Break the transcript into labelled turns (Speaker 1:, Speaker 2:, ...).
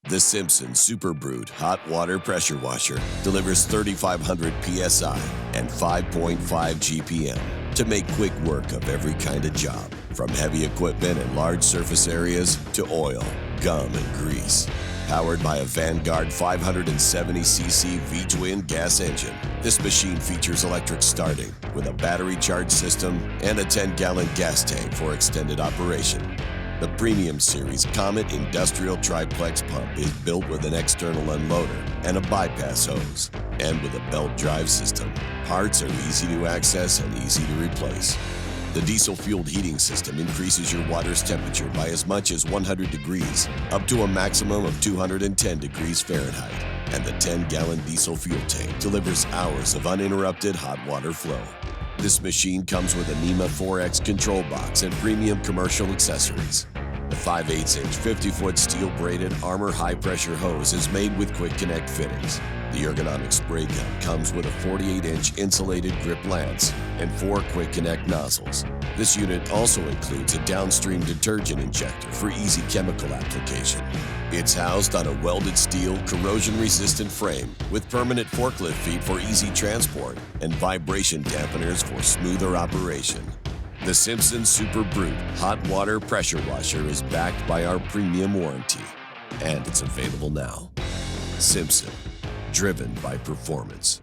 Speaker 1: The SIMPSON Super Brute hot water pressure washer delivers 3,500 PSI and 5.5 GPM to make quick work of every kind of job, from heavy equipment and large surface areas to oil, gum, and grease. Powered by a Vanguard 570cc V-Twin gas engine, this machine features electric starting with a battery-charged system and a 10-gallon gas tank for extended operation. The Premium Series Comet Industrial Triplex pump is built with an external unloader and a bypass hose, and with a belt drive system. Parts are easy to access and easy to replace. The diesel-fueled heating system increases your water's temperature by as much as 100 degrees, up to a maximum of 210 degrees Fahrenheit, and the 10-gallon diesel fuel tank delivers hours of uninterrupted hot water flow. This machine comes with a NEMA 4X control box and premium commercial accessories. The 5/8-inch 50-foot steel-braided Armor high-pressure hose is made with quick connect fittings. The Ergonomic Spray Gun comes with a 48-inch insulated grip lance and 4 quick connect nozzles. This unit also includes a downstream detergent injector for easy chemical application. It's housed on a welded steel, corrosion-resistant frame with permanent forklift feet for easy transport and vibration dampeners for smoother operation. The SIMPSON Super Brute hot water pressure washer is backed by our premium warranty, and it's available now. SIMPSON, driven by performance.